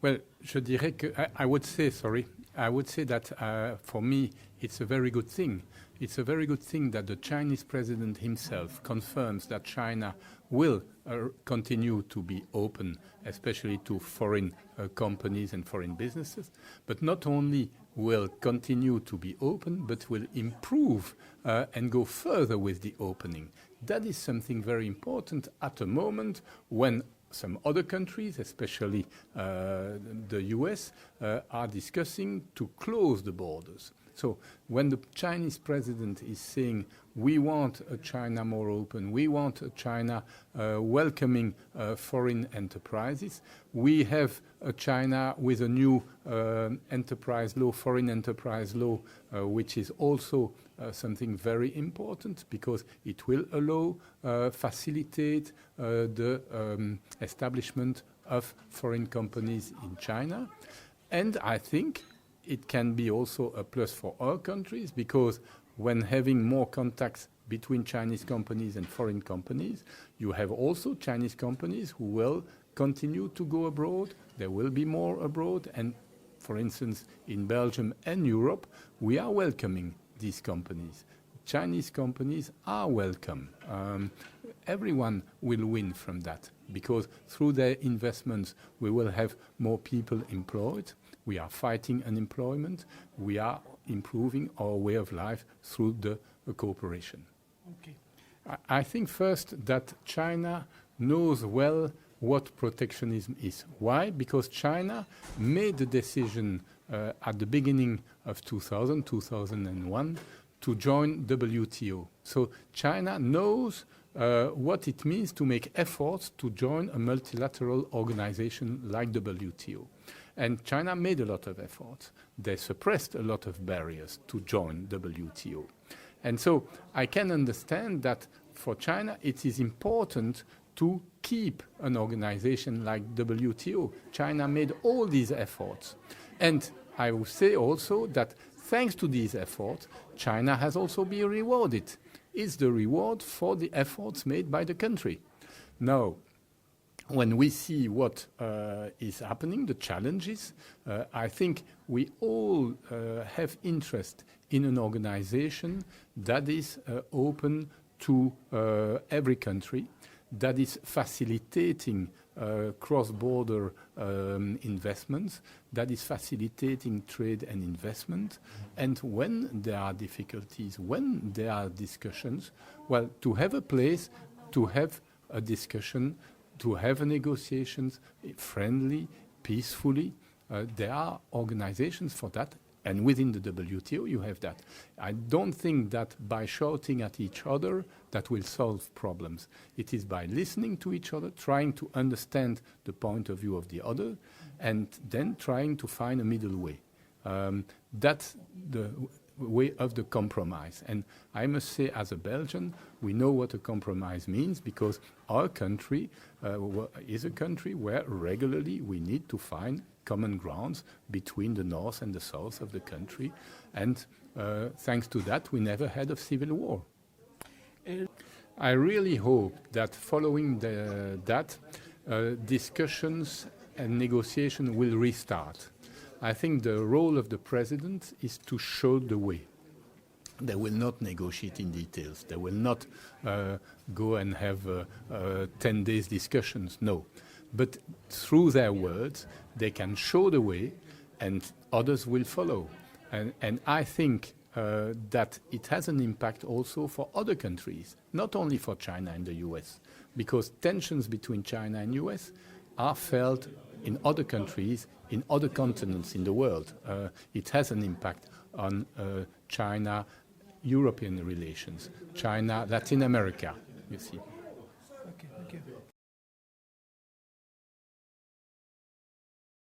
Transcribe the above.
Well, je dirais que I would say that for me it's a very good thing. It's a very good thing that the Chinese president himself confirms that China will continue to be open, especially to foreign companies and foreign businesses, but not only will continue to be open, but will improve and go further with the opening. That is something very important at a moment when some other countries, especially the US, are discussing to close the borders. So when the Chinese president is saying we want a China more open, we want a China welcoming foreign enterprises, we have a China with a new enterprise law, foreign enterprise law, which is also something very important because it will allow, facilitate the establishment of foreign companies in China. And I think it can be also a plus for our countries because when having more contacts between Chinese companies and foreign companies, you have also Chinese companies who will continue to go abroad. There will be more abroad. And for instance, in Belgium and Europe, we are welcoming these companies. Chinese companies are welcome. Everyone will win from that because through their investments, we will have more people employed. We are fighting unemployment. We are improving our way of life through the cooperation. Okay. I think first that China knows well what protectionism is. Why? Because China made the decision at the beginning of 2001, to join WTO. So China knows what it means to make efforts to join a multilateral organization like WTO. And China made a lot of efforts. They suppressed a lot of barriers to join WTO. And so I can understand that for China it is important to keep an organization like WTO. China made all these efforts. And I will say also that thanks to these efforts, China has also been rewarded. It's the reward for the efforts made by the country. Now, when we see what is happening, the challenges, I think we all have interest in an organization that is open to every country, that is facilitating cross-border investments, that is facilitating trade and investment. And when there are difficulties, when there are discussions, well, to have a place, to have a discussion, to have negotiations friendly, peacefully, there are organizations for that. And within the WTO, you have that. I don't think that by shouting at each other that will solve problems. It is by listening to each other, trying to understand the point of view of the other, and then trying to find a middle way. That's the way of the compromise. And I must say, as a Belgian, we know what a compromise means because our country is a country where regularly we need to find common grounds between the north and the south of the country. And thanks to that, we never had a civil war. I really hope that following that, discussions and negotiation will restart. I think the role of the president is to show the way. They will not negotiate in details. They will not go and have 10 days discussions, no. But through their words, they can show the way and others will follow. And I think that it has an impact also for other countries, not only for China and the US, because tensions between China and US are felt in other countries, in other continents in the world. It has an impact on China-European relations, China-Latin America, you see.